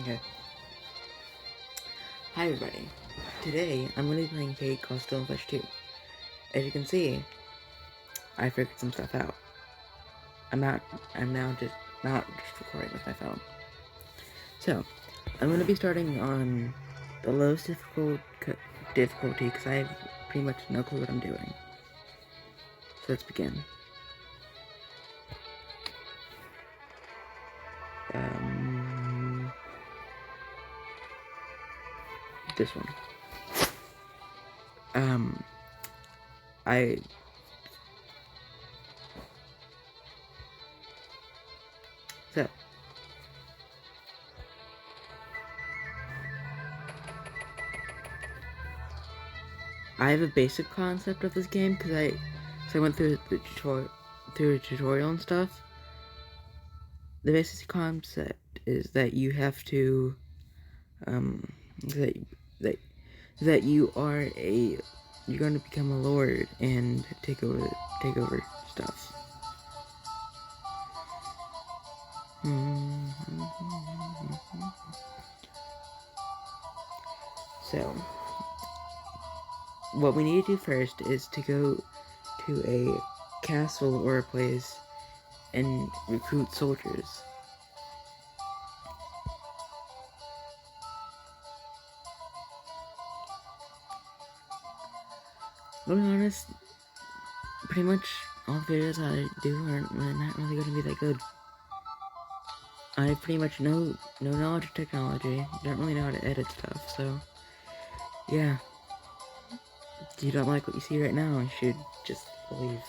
Okay. Hi everybody. Today I'm going to be playing Fate called Stonefish 2. As you can see, I figured some stuff out. I'm now just not just recording with my phone. So, I'm going to be starting on the lowest difficulty because I have pretty much no clue what I'm doing. So let's begin. This one. I so I have a basic concept of this game because I went through the tutorial and stuff. The basic concept is that you have to that that that you're going to become a lord and take over stuff. So what we need to do first is to go to a castle or a place and recruit soldiers. To be honest, pretty much all the videos I do are not really going to be that good. I have pretty much no knowledge of technology, don't really know how to edit stuff, so yeah. If you don't like what you see right now, you should just leave.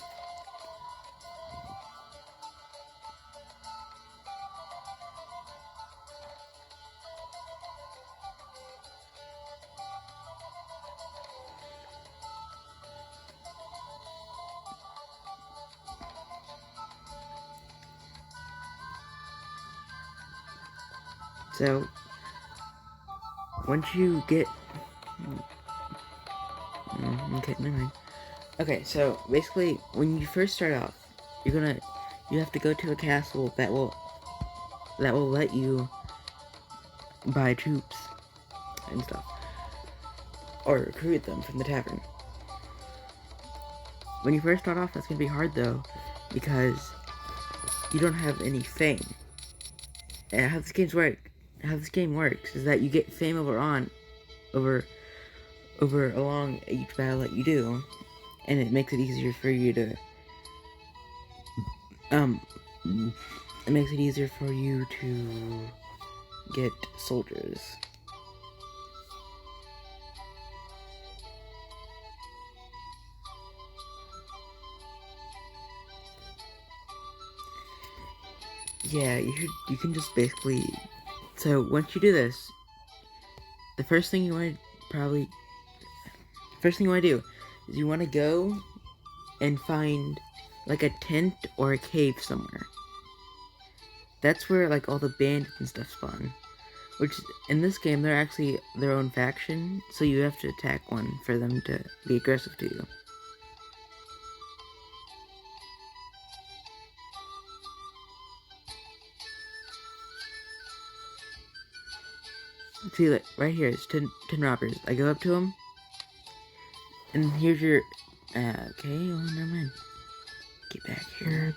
So, once you get... okay, never mind. Okay, so basically, when you first start off, you have to go to a castle that will let you buy troops and stuff, or recruit them from the tavern. When you first start off, that's gonna be hard though, because you don't have any fame. And how this game works is that you get fame over along each battle that you do, and it makes it easier for you to get soldiers. Yeah, you can just basically... So once you do this, the first thing you want to do is you want to go and find like a tent or a cave somewhere. That's where like all the bandits and stuff spawn. Which in this game they're actually their own faction, so you have to attack one for them to be aggressive to you. See, like, right here, it's 10 robbers. I go up to them, and here's your... okay, well, never mind. Get back here.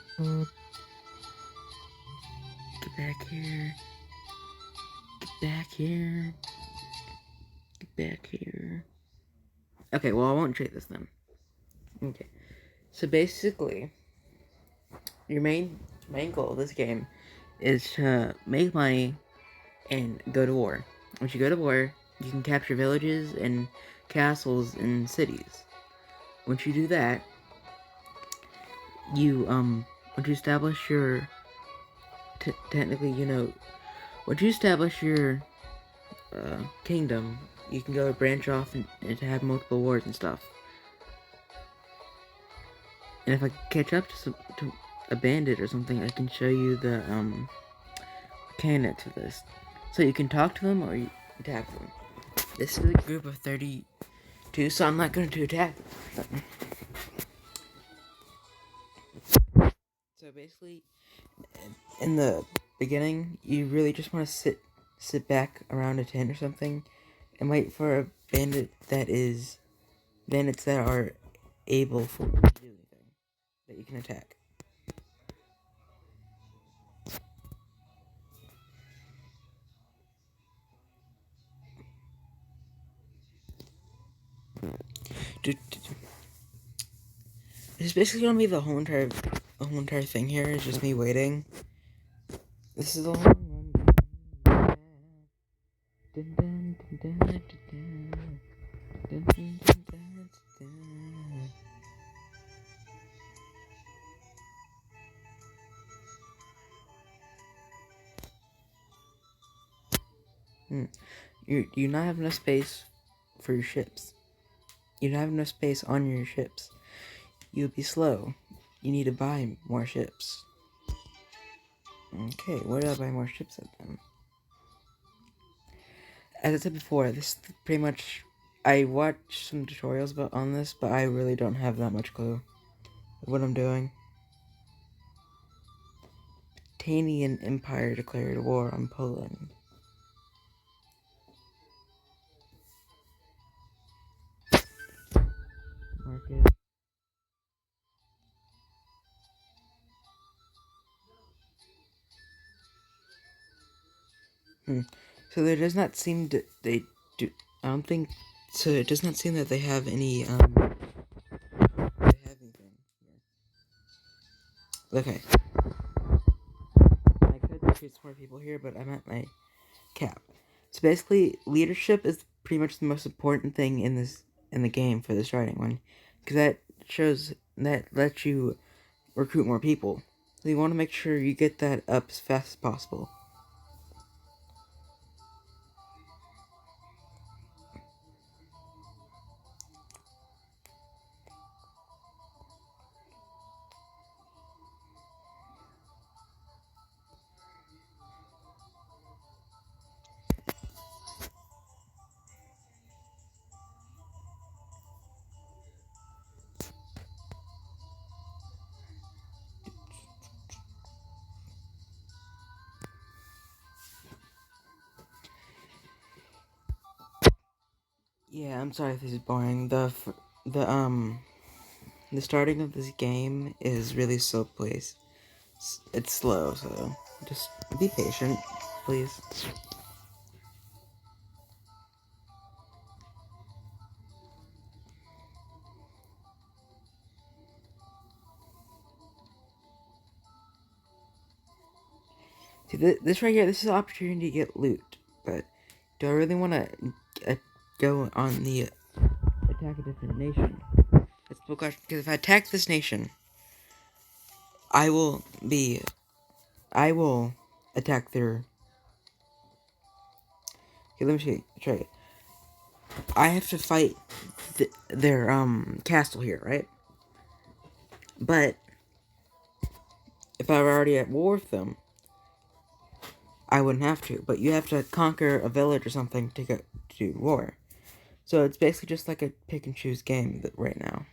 Get back here. Get back here. Get back here. Okay, well, I won't trade this then. Okay. So basically, your main goal of this game is to make money and go to war. Once you go to war, you can capture villages and castles and cities. Once you do that, once you establish your... technically, once you establish your kingdom, you can go branch off and to have multiple wars and stuff. And if I catch up to a bandit or something, I can show you the mechanics of this. So you can talk to them or you attack them. This is a group of 32, so I'm not going to attack them. So basically, in the beginning, you really just want to sit sit back around a tent or something and wait for a bandits that are able to do anything that you can attack. It's basically gonna be the whole entire thing here. Is just me waiting. This is a long run. Dun, dun, dun, dun, dun, dun. Dun, dun, dun, dun, dun. You do not have enough space for your ships. You don't have enough space on your ships. You'll be slow. You need to buy more ships. Okay, where do I buy more ships at then? As I said before, this is pretty much. I watched some tutorials on this, but I really don't have that much clue of what I'm doing. Tanian Empire declared war on Poland. Market. So there does not seem to they do. I don't think so. It does not seem that they have any They have anything here. Okay. I could recruit some more people here, but I'm at my cap. So basically, leadership is pretty much the most important thing in the game for the starting one, because that lets you recruit more people. So you want to make sure you get that up as fast as possible. Yeah, I'm sorry if this is boring. The starting of this game is really slow paced. It's slow, so just be patient, please. See, this right here, this is an opportunity to get loot, but do I really want to go on the attack a different nation? That's the question, because if I attack this nation, I will attack their. Okay, let me see. Try it. I have to fight their castle here, right? But if I were already at war with them, I wouldn't have to. But you have to conquer a village or something to go to war. So it's basically just like a pick and choose game right now.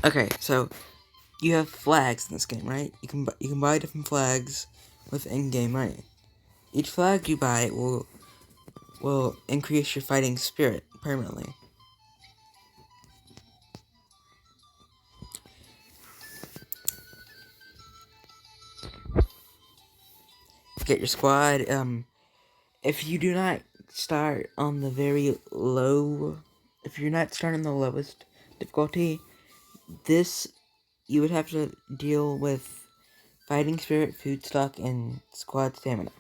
Okay, so you have flags in this game, right? You can buy different flags with in-game money. Each flag you buy will increase your fighting spirit permanently. Get your squad. If you do not start on the very low, if you're not starting the lowest difficulty, this you would have to deal with fighting spirit, food stock, and squad stamina.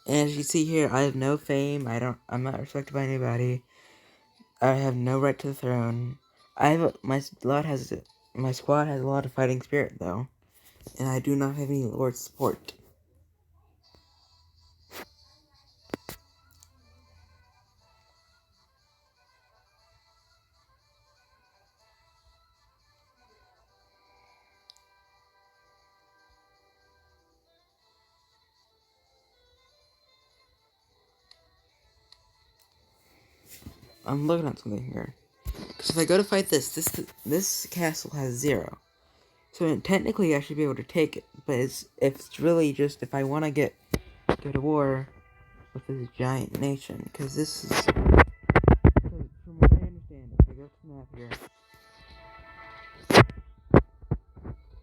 And as you see here, I have no fame. I'm not respected by anybody. I have no right to the throne. My squad has a lot of fighting spirit though, and I do not have any lord support. I'm looking at something here. Because if I go to fight this castle has 0. So technically I should be able to take it. But it's really just if I want to go to war with this giant nation. Because this is... Because from what I understand, if I go to the map here...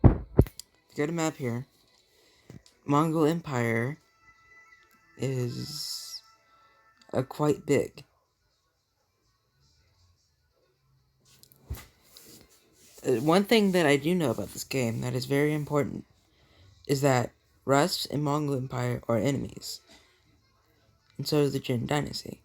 If I go to map here, Mongol Empire is quite big. One thing that I do know about this game that is very important is that Rus and Mongol Empire are enemies, and so is the Jin Dynasty.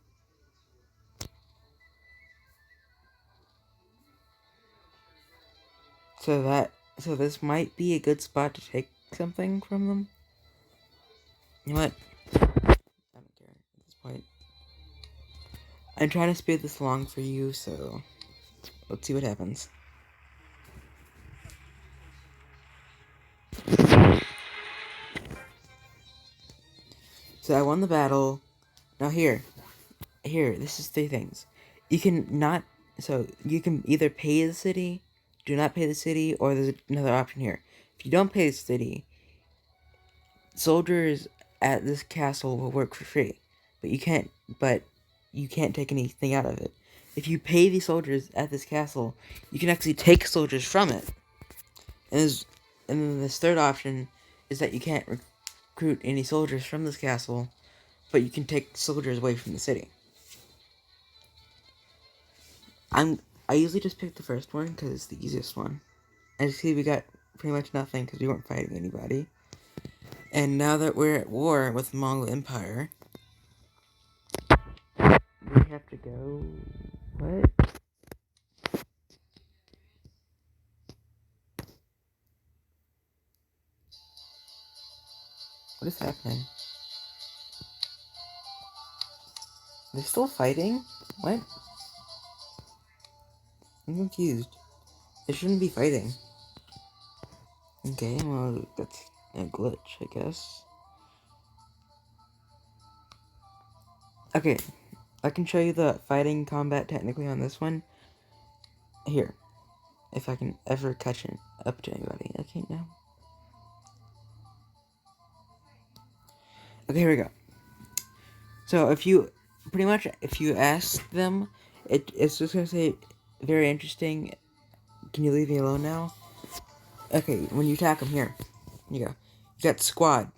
So this might be a good spot to take something from them. You know what? I don't care at this point. I'm trying to speed this along for you, so let's see what happens. So I won the battle. Now here, this is 3 things. You can either pay the city, do not pay the city, or there's another option here. If you don't pay the city, soldiers at this castle will work for free, but you can't take anything out of it. If you pay the soldiers at this castle, you can actually take soldiers from it. And then this third option is that you can't recruit any soldiers from this castle, but you can take soldiers away from the city. I usually just pick the first one because it's the easiest one. As you see, we got pretty much nothing because we weren't fighting anybody. And now that we're at war with the Mongol Empire, we have to go... What? What is happening? They're still fighting? What? I'm confused. They shouldn't be fighting. Okay, well, that's a glitch, I guess. Okay, I can show you the fighting combat technically on this one. Here. If I can ever catch it up to anybody. I can't now. Okay, here we go. So if you ask them, it's just gonna say, very interesting. Can you leave me alone now? Okay, when you attack them, here. You go. You got squad.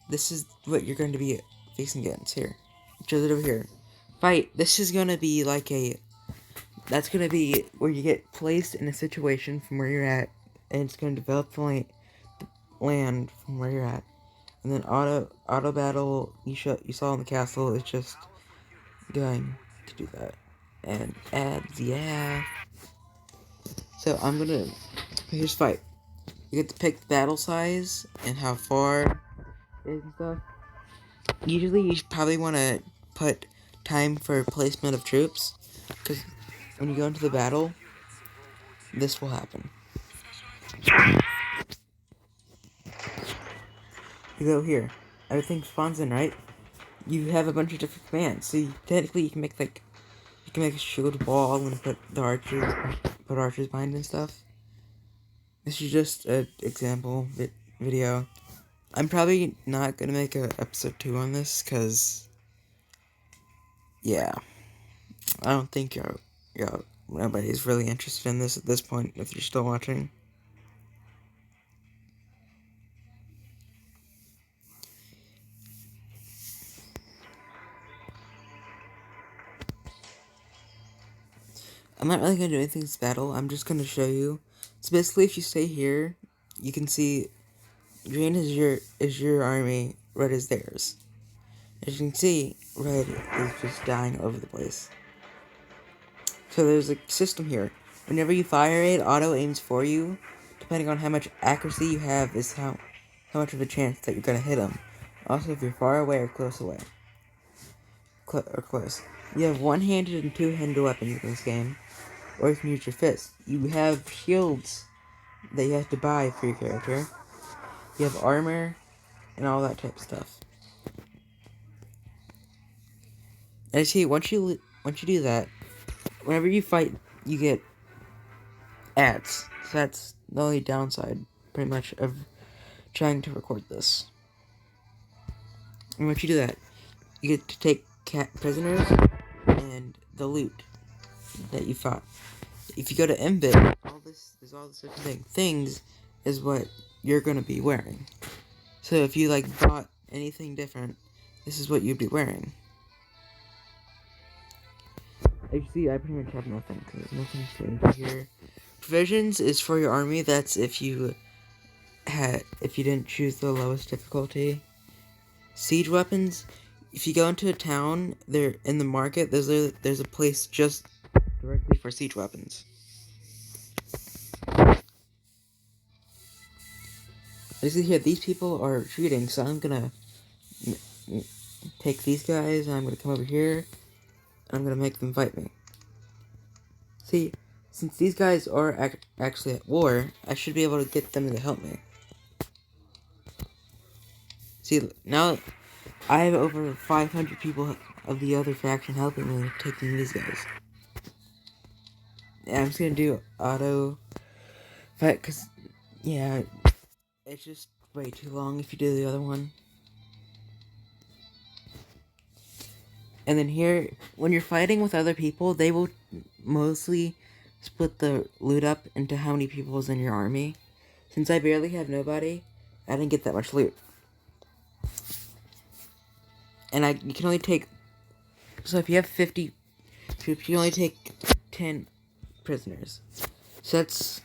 This is what you're going to be facing against. Here. Shows it over here. Fight. This is gonna be like that's gonna be where you get placed in a situation from where you're at, and it's gonna develop the land from where you're at. And then auto battle you saw in the castle is just going to do that. And ads, yeah. So here's fight. You get to pick the battle size and how far it is and stuff. Usually you probably want to put time for placement of troops, because when you go into the battle, this will happen. You go here. Everything spawns in, right? You have a bunch of different commands. So technically you can make a shield wall and put archers behind and stuff. This is just an example video. I'm probably not gonna make a episode 2 on this, cause yeah, I don't think nobody's really interested in this at this point. If you're still watching. I'm not really going to do anything in this battle. I'm just going to show you. So basically, if you stay here, you can see green is your army, red is theirs. As you can see, red is just dying all over the place. So there's a system here. Whenever you fire it auto aims for you. Depending on how much accuracy you have is how much of a chance that you're going to hit them. Also, if you're far away or close away. Close. You have one-handed and two-handed weapons in this game. Or you can use your fist. You have shields that you have to buy for your character. You have armor and all that type of stuff. And see, once you do that, whenever you fight, you get ads. So that's the only downside, pretty much, of trying to record this. And once you do that, you get to take prisoners and the loot that you fought. If you go to Mbit, there's all this different things is what you're gonna be wearing. So if you like bought anything different, this is what you'd be wearing. As you see, I pretty much have nothing, because there's nothing strange here. Provisions is for your army. That's if you didn't choose the lowest difficulty. Siege weapons. If you go into a town, there in the market, there's a place just directly for siege weapons. As you see here, these people are shooting, so I'm gonna take these guys, and I'm gonna come over here, and I'm gonna make them fight me. See, since these guys are actually at war, I should be able to get them to help me. See, now I have over 500 people of the other faction helping me taking these guys. And I'm just gonna do auto fight, because, yeah, it's just way too long if you do the other one. And then here, when you're fighting with other people, they will mostly split the loot up into how many people is in your army. Since I barely have nobody, I didn't get that much loot. And you can only take, so if you have 50 troops, you only take 10 prisoners. So that's,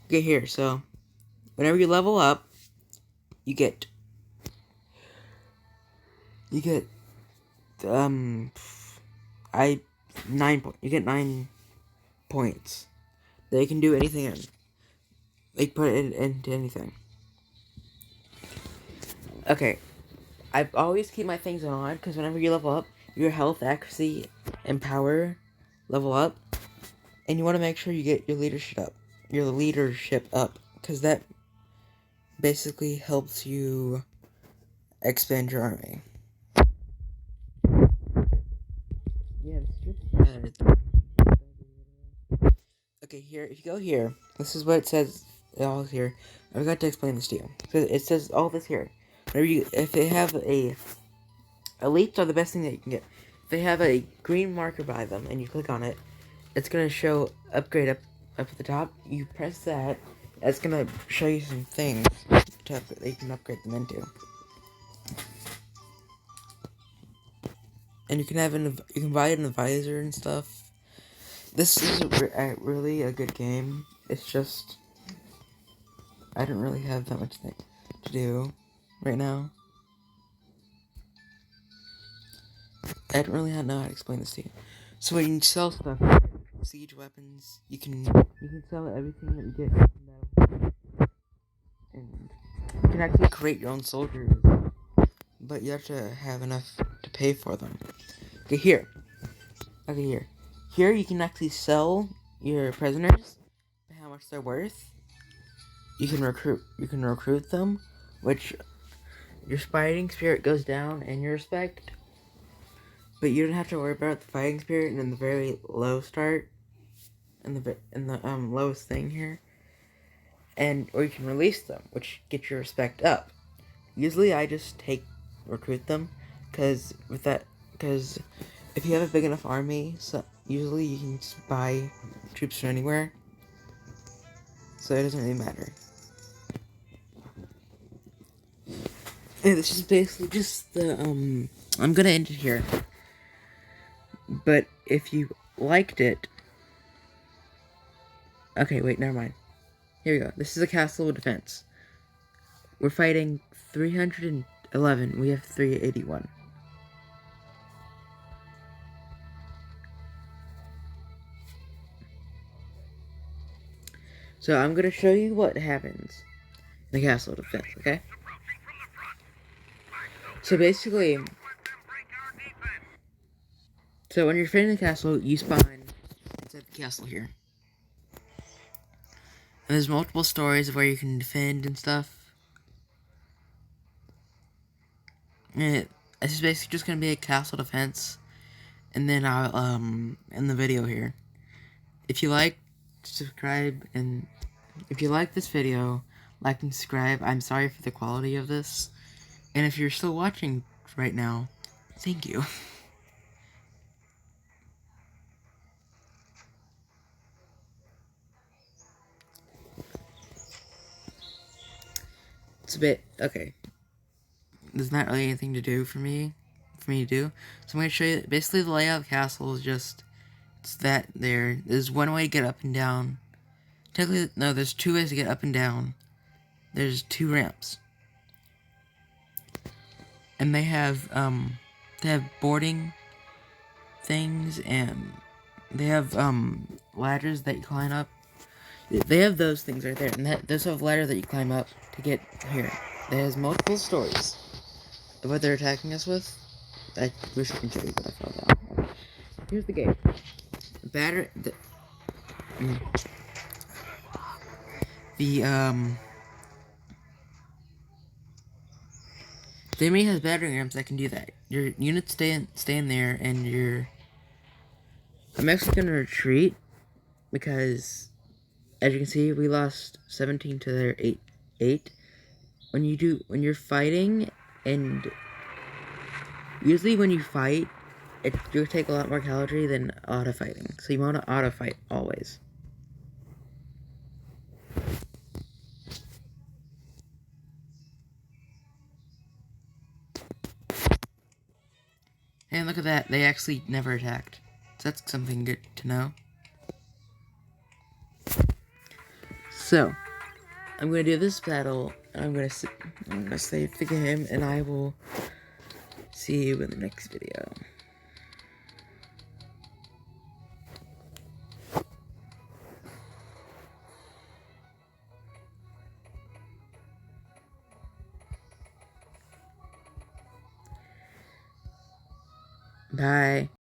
okay, here, so, whenever you level up, you get, 9 points. They can do anything in. They put it into anything. Okay, I always keep my things on, because whenever you level up, your health, accuracy, and power level up, and you want to make sure you get your leadership up, because that basically helps you expand your army. Yeah, okay, here, if you go here, this is what it says all here. I forgot to explain this to you. It says all this here. If they have elites are the best thing that you can get. If they have a green marker by them and you click on it, it's gonna show upgrade up at the top. You press that, it's gonna show you some things that you can upgrade them into. And you can buy an advisor and stuff. This is really a good game. It's just I don't really have that much to do right now. I don't really know how to explain this to you. So when you sell stuff, siege weapons, you can sell everything that you get from them, and you can actually create your own soldiers, but you have to have enough to pay for them. Okay, here. Here you can actually sell your prisoners for how much they're worth. You can recruit them, which your fighting spirit goes down and your respect. But you don't have to worry about the fighting spirit in the very low start, in the lowest thing here, or you can release them, which gets your respect up. Usually, I just recruit them, because if you have a big enough army, so usually you can just buy troops from anywhere, so it doesn't really matter. And this is basically just the I'm gonna end it here. But if you liked it... Okay, wait, never mind. Here we go. This is a castle of defense. We're fighting 311. We have 381. So I'm going to show you what happens in the castle of defense, okay? So basically... So when you're defending the castle, you spawn inside the castle here. And there's multiple stories of where you can defend and stuff. And this is basically just going to be a castle defense. and then I'll end the video here. If you like, subscribe, and if you like this video, like and subscribe. I'm sorry for the quality of this, and if you're still watching right now, thank you. It's a bit okay. There's not really anything to do for me to do. So I'm gonna show you basically the layout of the castle is just it's that there. There's one way to get up and down. Technically, no, there's two ways to get up and down. There's two ramps. And they have boarding things, and they have ladders that you climb up. They have those things right there, and those have ladders that you climb up to get here. There's multiple stories of what they're attacking us with. I wish I could show you, but I fell down. Here's the gate. The enemy has battering rams that can do that. Your units stay in there, and I'm actually gonna retreat because, as you can see, we lost 17 to their 8. When you're fighting, and usually when you fight, you'll take a lot more calorie than auto fighting. So you want to auto fight always. And look at that, they actually never attacked. So that's something good to know. So, I'm gonna do this battle, and I'm gonna save the game, and I will see you in the next video. Bye.